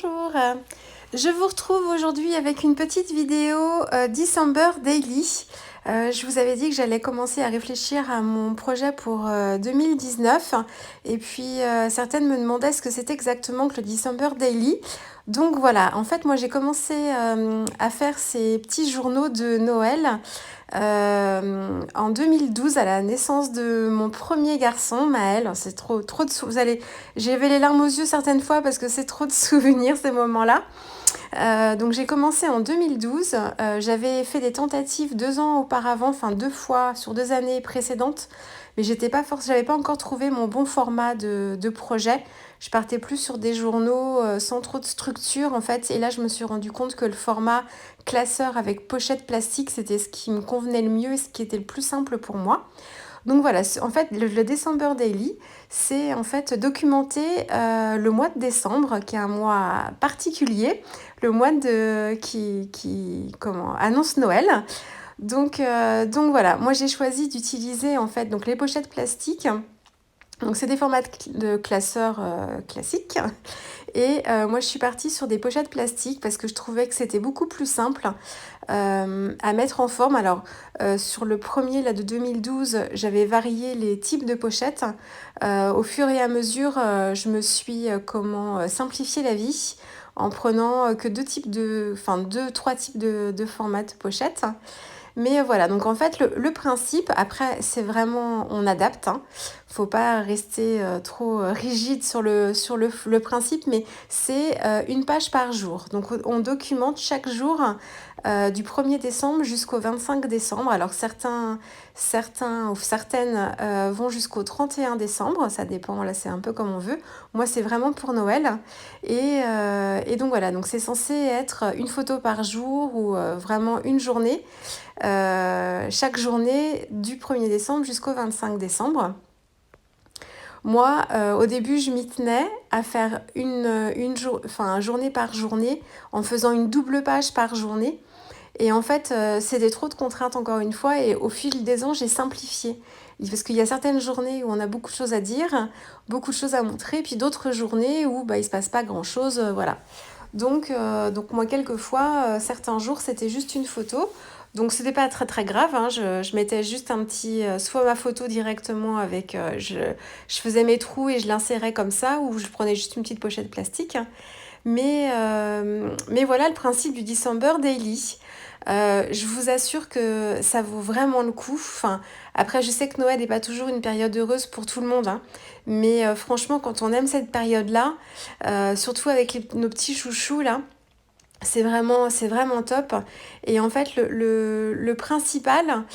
Bonjour, je vous retrouve aujourd'hui avec une petite vidéo December Daily. Je vous avais dit que j'allais commencer à réfléchir à mon projet pour 2019 et puis certaines me demandaient ce que c'était exactement que le December Daily. Donc voilà, en fait moi j'ai commencé à faire ces petits journaux de Noël en 2012 à la naissance de mon premier garçon, Maël. C'est trop de j'avais les larmes aux yeux certaines fois parce que c'est trop de souvenirs ces moments-là. Donc j'ai commencé en 2012. J'avais fait des tentatives 2 ans auparavant, enfin 2 fois sur 2 années précédentes, mais j'avais pas encore trouvé mon bon format de projet. Je partais plus sur des journaux sans trop de structure en fait, et là je me suis rendu compte que le format classeur avec pochette plastique, c'était ce qui me convenait le mieux et ce qui était le plus simple pour moi. Donc voilà, en fait, le December Daily, c'est en fait documenter le mois de décembre, qui est un mois particulier, le mois qui annonce Noël. Donc voilà, moi j'ai choisi d'utiliser en fait donc les pochettes plastiques. Donc c'est des formats de classeurs classiques. Et moi je suis partie sur des pochettes plastiques parce que je trouvais que c'était beaucoup plus simple à mettre en forme. Alors sur le premier là de 2012, j'avais varié les types de pochettes. Au fur et à mesure, je me suis simplifié la vie en prenant que trois types de formats de pochettes. Mais voilà, donc en fait, le principe, après, c'est vraiment, on adapte, hein. Faut pas rester trop rigide sur le principe, mais c'est une page par jour. Donc on documente chaque jour du 1er décembre jusqu'au 25 décembre. Alors certains ou certaines vont jusqu'au 31 décembre, ça dépend, là c'est un peu comme on veut. Moi c'est vraiment pour Noël. Et donc voilà, donc c'est censé être une photo par jour ou vraiment une journée. Chaque journée du 1er décembre jusqu'au 25 décembre. Moi, au début, je m'y tenais à faire journée par journée en faisant une double page par journée. Et en fait, c'était trop de contraintes encore une fois. Et au fil des ans, j'ai simplifié. Parce qu'il y a certaines journées où on a beaucoup de choses à dire, beaucoup de choses à montrer, puis d'autres journées où il ne se passe pas grand-chose. Voilà. Donc moi, quelquefois, certains jours, c'était juste une photo. Donc c'était pas très très grave, hein. Je mettais juste un petit, soit ma photo directement avec, je faisais mes trous et je l'insérais comme ça, ou je prenais juste une petite pochette plastique. Mais voilà le principe du December Daily. Je vous assure que ça vaut vraiment le coup. Enfin, après, je sais que Noël n'est pas toujours une période heureuse pour tout le monde, hein. Mais franchement, quand on aime cette période-là, surtout avec nos petits chouchous là, c'est vraiment top. Et en fait, le principal,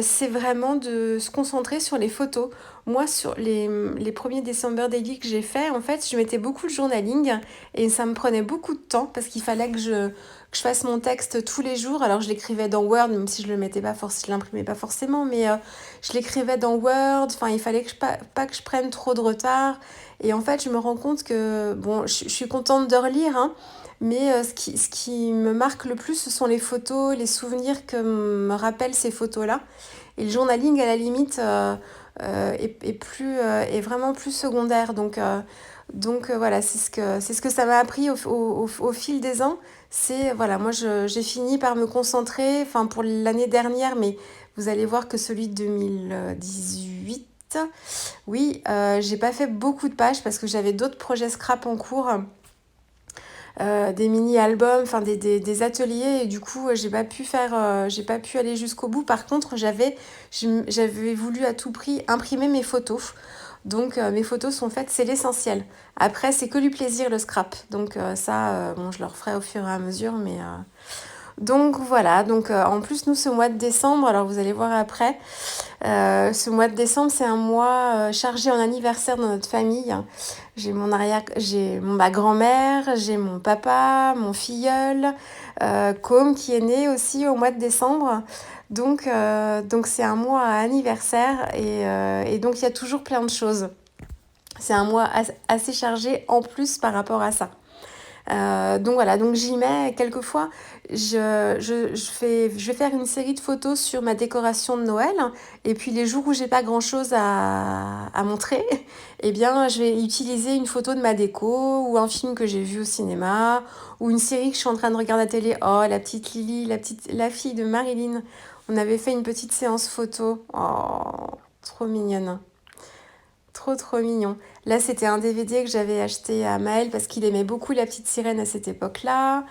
c'est vraiment de se concentrer sur les photos. Moi, sur les premiers December Daily que j'ai fait, en fait, je mettais beaucoup de journaling et ça me prenait beaucoup de temps parce qu'il fallait que je fasse mon texte tous les jours. Alors, je l'écrivais dans Word, même si je le mettais pas je l'imprimais pas forcément, mais je l'écrivais dans Word. Enfin, il fallait pas que je prenne trop de retard. Et en fait, je me rends compte que, bon, je suis contente de relire, hein, mais ce qui me marque le plus, ce sont les photos, les souvenirs que me rappellent ces photos-là. Et le journaling, à la limite, est vraiment plus secondaire. Donc voilà, c'est ce que ça m'a appris au fil des ans. Voilà, moi j'ai fini par me concentrer, enfin pour l'année dernière, mais vous allez voir que celui de 2018, oui, j'ai pas fait beaucoup de pages parce que j'avais d'autres projets scrap en cours. Des mini-albums, enfin des ateliers, et du coup j'ai pas pu aller jusqu'au bout. Par contre, j'avais voulu à tout prix imprimer mes photos. Donc mes photos sont faites, c'est l'essentiel. Après, c'est que du plaisir le scrap. Donc bon, je le referai au fur et à mesure, mais donc voilà. Donc en plus, nous, ce mois de décembre, alors vous allez voir après, ce mois de décembre, c'est un mois chargé en anniversaire dans notre famille. J'ai ma grand-mère, j'ai mon papa, mon filleul, Com qui est né aussi au mois de décembre. Donc c'est un mois à anniversaire et donc il y a toujours plein de choses. C'est un mois assez chargé en plus par rapport à ça. Donc voilà, donc j'y mets quelquefois, je vais faire une série de photos sur ma décoration de Noël. Et puis les jours où j'ai pas grand-chose à montrer, eh bien je vais utiliser une photo de ma déco ou un film que j'ai vu au cinéma ou une série que je suis en train de regarder à la télé. Oh, la petite Lily, la fille de Marilyn. On avait fait une petite séance photo. Oh, trop mignonne. Trop trop mignon. Là, c'était un DVD que j'avais acheté à Maël parce qu'il aimait beaucoup La Petite Sirène à cette époque-là.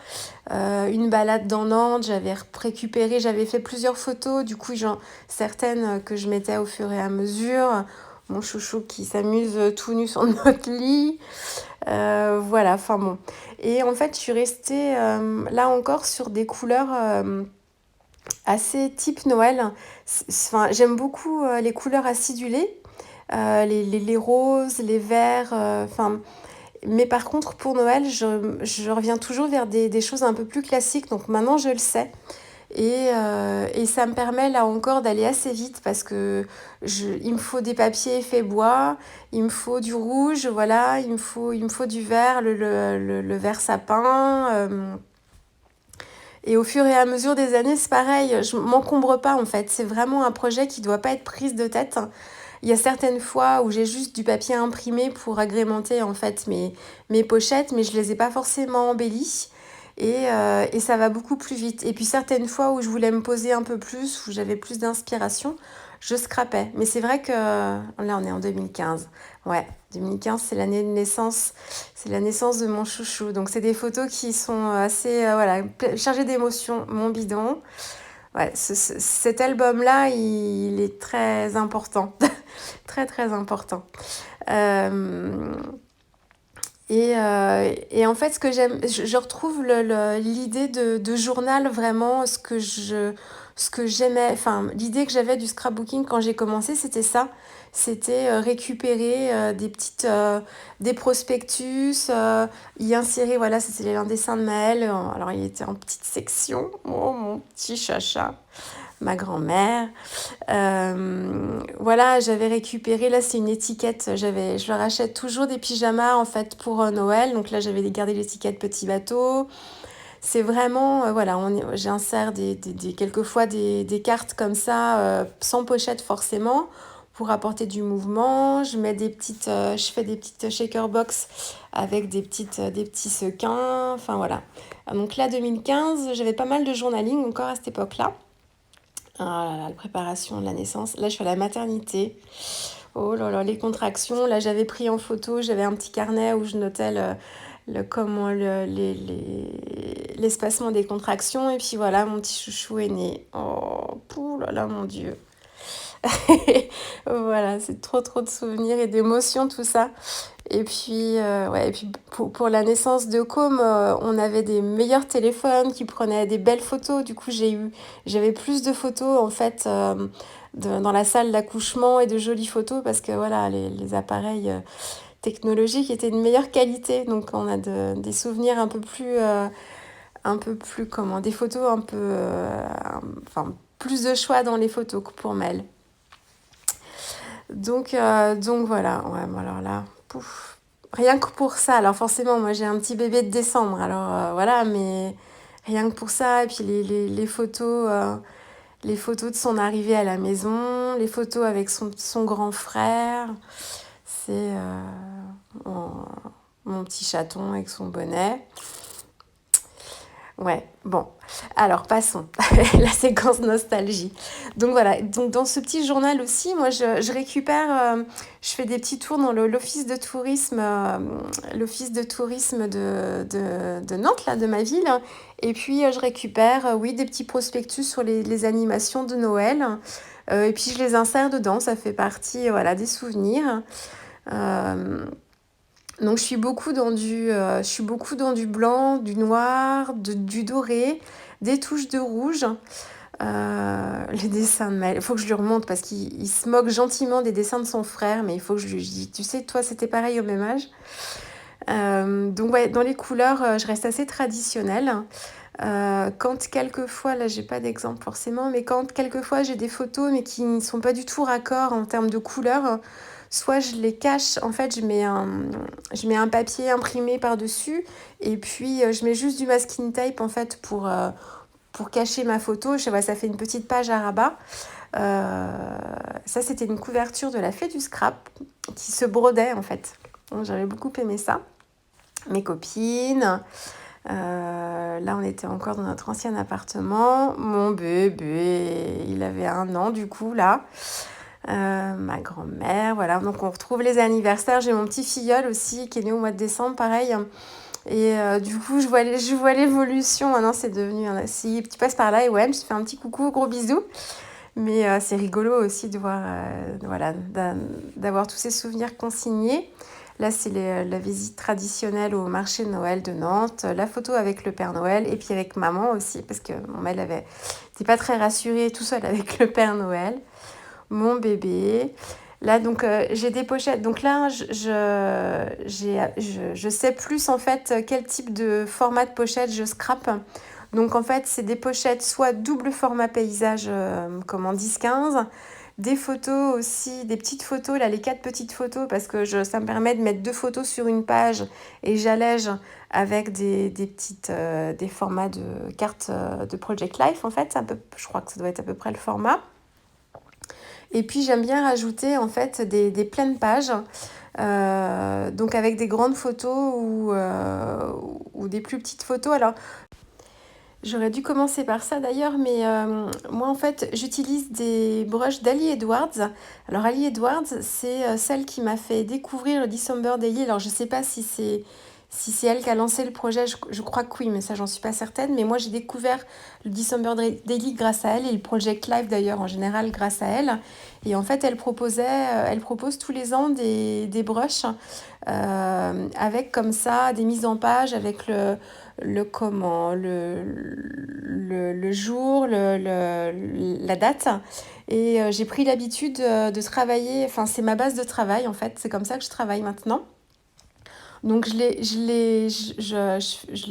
Une balade dans Nantes, j'avais récupéré, j'avais fait plusieurs photos, du coup, certaines que je mettais au fur et à mesure. Mon chouchou qui s'amuse tout nu sur notre lit. Voilà, enfin bon. Et en fait, je suis restée là encore sur des couleurs assez type Noël. Enfin, j'aime beaucoup les couleurs acidulées. Les roses, les verts, enfin... mais par contre, pour Noël, je reviens toujours vers des choses un peu plus classiques. Donc maintenant, je le sais. Et ça me permet là encore d'aller assez vite parce que il me faut des papiers effets bois, il me faut du rouge, voilà, il me faut du vert, le vert sapin. Et au fur et à mesure des années, c'est pareil, je m'encombre pas en fait. C'est vraiment un projet qui doit pas être prise de tête. Il y a certaines fois où j'ai juste du papier imprimé pour agrémenter en fait mes pochettes, mais je les ai pas forcément embellies. Et ça va beaucoup plus vite. Et puis certaines fois où je voulais me poser un peu plus, où j'avais plus d'inspiration, je scrapais. Mais c'est vrai que là, on est en 2015. Ouais, 2015, c'est l'année de naissance. C'est la naissance de mon chouchou. Donc c'est des photos qui sont assez voilà, chargées d'émotions. Mon bidon. Ouais, cet album-là, il est très important. Très, très important. Euh, et en fait, ce que j'aime, je retrouve l'idée de journal vraiment, ce que j'aimais, enfin, l'idée que j'avais du scrapbooking quand j'ai commencé, c'était ça. C'était récupérer des prospectus, y insérer, voilà, c'était un dessin de Maël. Alors, il était en petite section. Oh, mon petit chacha, ma grand-mère. Voilà, j'avais récupéré, là c'est une étiquette, je leur achète toujours des pyjamas en fait pour Noël, donc là j'avais gardé l'étiquette petit bateau. C'est vraiment, voilà, j'insère quelquefois des cartes comme ça, sans pochette forcément, pour apporter du mouvement. Je fais des petites shaker box avec des petits sequins, enfin voilà. Donc là 2015, j'avais pas mal de journaling encore à cette époque-là. Ah là là, la préparation de la naissance. Là, je suis à la maternité. Oh là là, les contractions. Là, j'avais pris en photo, j'avais un petit carnet où je notais l'espacement des contractions. Et puis voilà, mon petit chouchou est né. Oh, pouh là là, mon Dieu. Voilà, c'est trop trop de souvenirs et d'émotions tout ça. Et puis, ouais, et puis pour la naissance de Com, on avait des meilleurs téléphones qui prenaient des belles photos. Du coup, j'avais plus de photos en fait dans la salle d'accouchement et de jolies photos parce que voilà, les appareils technologiques étaient de meilleure qualité. Donc, on a des souvenirs un peu plus comment, des photos un peu, enfin, plus de choix dans les photos que pour Mel. Donc voilà, ouais, bon, alors là, pouf. Rien que pour ça, alors forcément, moi j'ai un petit bébé de décembre, alors voilà, mais rien que pour ça, et puis les photos de son arrivée à la maison, les photos avec son grand frère, c'est mon, mon petit chaton avec son bonnet. Ouais, bon. Alors, passons. La séquence nostalgie. Donc voilà, donc dans ce petit journal aussi, moi je récupère, je fais des petits tours dans l'office de tourisme de Nantes, là, de ma ville. Et puis je récupère, oui, des petits prospectus sur les animations de Noël. Et puis je les insère dedans, ça fait partie, voilà, des souvenirs. Euh, donc je suis beaucoup dans du blanc, du noir, du doré, des touches de rouge. Les dessins de Maël, il faut que je lui remonte parce qu'il se moque gentiment des dessins de son frère, mais il faut que je lui dise, tu sais, toi c'était pareil au même âge. Donc ouais, dans les couleurs, je reste assez traditionnelle. Quand quelquefois, là j'ai pas d'exemple forcément, mais quand quelquefois j'ai des photos mais qui ne sont pas du tout raccord en termes de couleurs, soit je les cache, en fait je mets un papier imprimé par-dessus et puis je mets juste du masking tape en fait pour cacher ma photo. Je sais pas, ça fait une petite page à rabat. Ça c'était une couverture de la Fée du Scrap qui se brodait en fait. Donc, j'avais beaucoup aimé ça. Mes copines. Là, on était encore dans notre ancien appartement. Mon bébé, il avait 1 an du coup, là. Ma grand-mère, voilà. Donc, on retrouve les anniversaires. J'ai mon petit filleul aussi qui est né au mois de décembre, pareil. Et du coup, je vois l'évolution. Maintenant, c'est devenu si tu passes par là, et ouais, je te fais un petit coucou, gros bisous. Mais c'est rigolo aussi de voir, voilà, d'avoir tous ces souvenirs consignés. Là, c'est la visite traditionnelle au marché de Noël de Nantes, la photo avec le Père Noël et puis avec maman aussi, parce que elle n'était pas très rassurée tout seul avec le Père Noël. Mon bébé. Là, donc, j'ai des pochettes. Donc là, je sais plus en fait quel type de format de pochette je scrape. Donc en fait, c'est des pochettes soit double format paysage comme en 10-15, des photos aussi, des petites photos, là les 4 petites photos parce que ça me permet de mettre 2 photos sur une page et j'allège avec des formats de cartes de Project Life en fait. Je crois que ça doit être à peu près le format. Et puis j'aime bien rajouter en fait des pleines pages. Donc avec des grandes photos ou des plus petites photos. Alors j'aurais dû commencer par ça d'ailleurs, mais moi en fait j'utilise des brushes d'Ali Edwards. Alors Ali Edwards, c'est celle qui m'a fait découvrir le December Daily. Alors je sais pas si c'est elle qui a lancé le projet, je crois que oui, mais ça j'en suis pas certaine. Mais moi j'ai découvert le December Daily grâce à elle et le Project Live d'ailleurs en général grâce à elle. Et en fait elle propose tous les ans des brushes avec comme ça des mises en page avec le jour, la date. Et j'ai pris l'habitude de travailler, enfin c'est ma base de travail en fait, c'est comme ça que je travaille maintenant. Donc je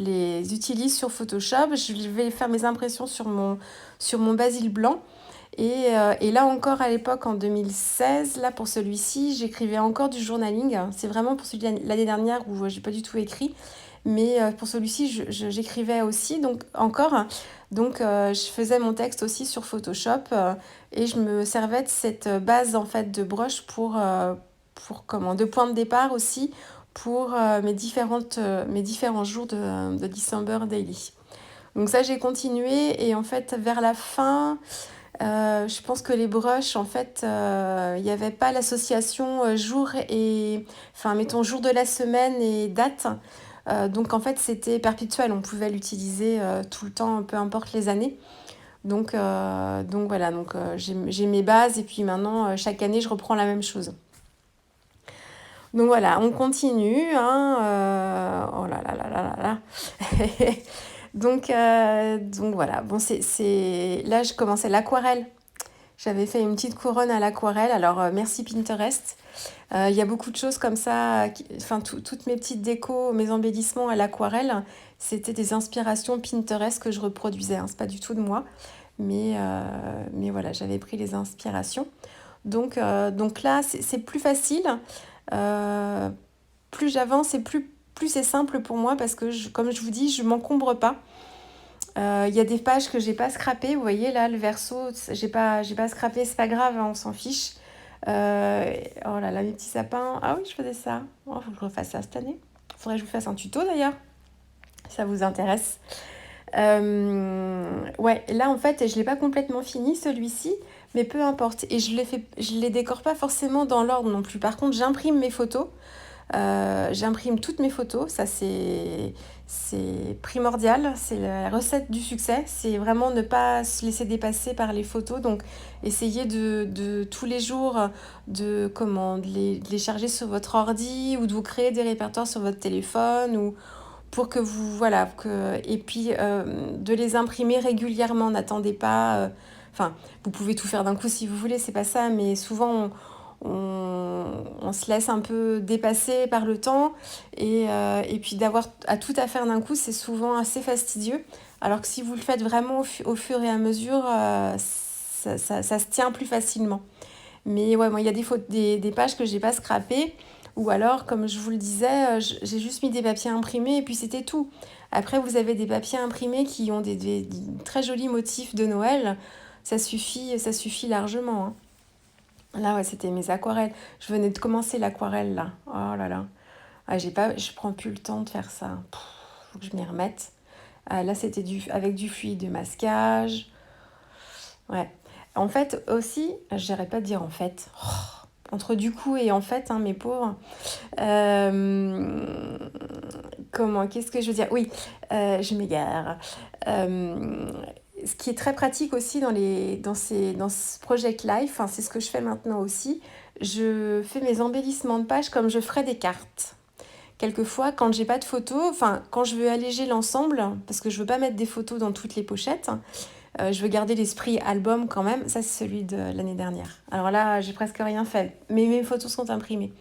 les utilise sur Photoshop, je vais faire mes impressions sur mon basil blanc. Et là encore à l'époque en 2016, là pour celui-ci, j'écrivais encore du journaling. C'est vraiment pour celui de l'année dernière où j'ai pas du tout écrit. Mais pour celui-ci, j'écrivais aussi, donc encore. Donc je faisais mon texte aussi sur Photoshop et je me servais de cette base en fait de brush de point de départ aussi pour mes différents jours de December Daily. Donc ça j'ai continué et en fait vers la fin, je pense que les brushes, en fait, il n'y avait pas l'association jour et... Enfin, mettons jour de la semaine et date. Donc, en fait, c'était perpétuel. On pouvait l'utiliser tout le temps, peu importe les années. Donc voilà, j'ai mes bases et puis maintenant, chaque année, je reprends la même chose. Donc voilà, on continue. Hein, oh là là là là là là. Donc voilà, bon, là, je commençais l'aquarelle. J'avais fait une petite couronne à l'aquarelle, alors merci Pinterest. Il y a beaucoup de choses comme ça, enfin toutes mes petites décos, mes embellissements à l'aquarelle, c'était des inspirations Pinterest que je reproduisais, hein. C'est pas du tout de moi, mais voilà, j'avais pris les inspirations. Donc là, c'est plus facile. Euh, Plus j'avance et plus c'est simple pour moi parce que, comme je vous dis, je m'encombre pas. Il y a des pages que j'ai pas scrappées. Vous voyez là, le verso, j'ai pas scrappé, c'est pas grave, hein, on s'en fiche. Oh là là, mes petits sapins. Ah oui, je faisais ça. Oh, faut que je refasse ça cette année. Faudrait que je vous fasse un tuto d'ailleurs, si ça vous intéresse. Ouais, là en fait, je l'ai pas complètement fini celui-ci, mais peu importe. Et je les décore pas forcément dans l'ordre non plus. Par contre, j'imprime mes photos. J'imprime toutes mes photos, ça c'est primordial, c'est la recette du succès, c'est vraiment ne pas se laisser dépasser par les photos, donc essayez de tous les jours de les charger sur votre ordi ou de vous créer des répertoires sur votre téléphone ou pour que vous, voilà, et puis de les imprimer régulièrement, n'attendez pas, enfin, vous pouvez tout faire d'un coup si vous voulez, c'est pas ça, mais souvent on se laisse un peu dépasser par le temps et puis d'avoir à tout à faire d'un coup, c'est souvent assez fastidieux. Alors que si vous le faites vraiment au fur et à mesure, ça se tient plus facilement. Mais ouais, moi, il y a des pages que j'ai pas scrappées. Ou alors, comme je vous le disais, j'ai juste mis des papiers imprimés et puis c'était tout. Après, vous avez des papiers imprimés qui ont des très jolis motifs de Noël. Ça suffit largement, hein. Là, ouais, c'était mes aquarelles. Je venais de commencer l'aquarelle, là. Oh là là. Ah, je prends plus le temps de faire ça. Faut que je m'y remette. Ah, là, c'était avec du fluide de masquage. Ouais. En fait, aussi, j'arrête pas de dire en fait. Entre du coup et en fait, hein, mes pauvres. Euh, qu'est-ce que je veux dire? Oui, je m'égare. Euh, Ce qui est très pratique aussi dans ce Project Life, hein, c'est ce que je fais maintenant aussi. Je fais mes embellissements de pages comme je ferais des cartes. Quelquefois, quand j'ai pas de photos, enfin, quand je veux alléger l'ensemble, parce que je veux pas mettre des photos dans toutes les pochettes, je veux garder l'esprit album quand même. Ça, c'est celui de l'année dernière. Alors là, j'ai presque rien fait, mais mes photos sont imprimées.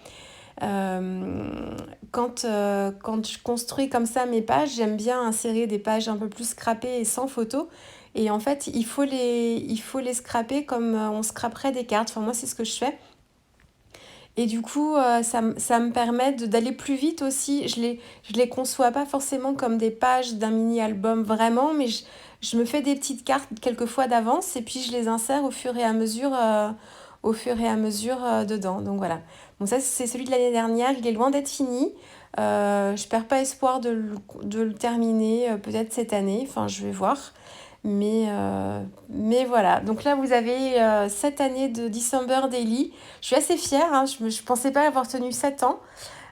Euh, quand je construis comme ça mes pages, j'aime bien insérer des pages un peu plus scrappées et sans photos. Et en fait, il faut les scraper comme on scraperait des cartes. Enfin, moi, c'est ce que je fais. Et du coup, ça me permet d'aller plus vite aussi. Je les conçois pas forcément comme des pages d'un mini-album vraiment, mais je me fais des petites cartes quelquefois d'avance et puis je les insère au fur et à mesure dedans. Donc voilà. Donc ça, c'est celui de l'année dernière. Il est loin d'être fini. Je perds pas espoir de le terminer peut-être cette année. Enfin, je vais voir. Mais voilà, donc là vous avez 7 années de December Daily. Je suis assez fière, hein. Je ne pensais pas avoir tenu 7 ans.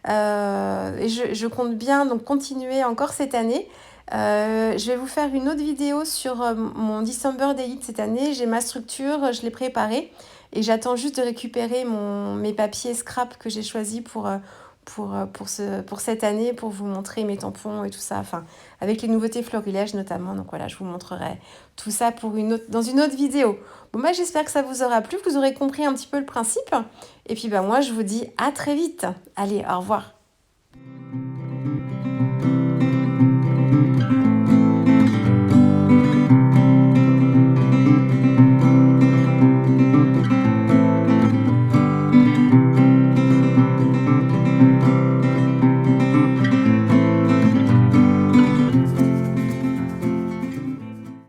Et je compte bien donc continuer encore cette année. Je vais vous faire une autre vidéo sur mon December Daily de cette année. J'ai ma structure, je l'ai préparée. Et j'attends juste de récupérer mes papiers scrap que j'ai choisis pour cette année, pour vous montrer mes tampons et tout ça, enfin, avec les nouveautés florilèges notamment. Donc voilà, je vous montrerai tout ça dans une autre vidéo. Bon, bah, j'espère que ça vous aura plu, que vous aurez compris un petit peu le principe. Et puis, bah, moi, je vous dis à très vite. Allez, au revoir.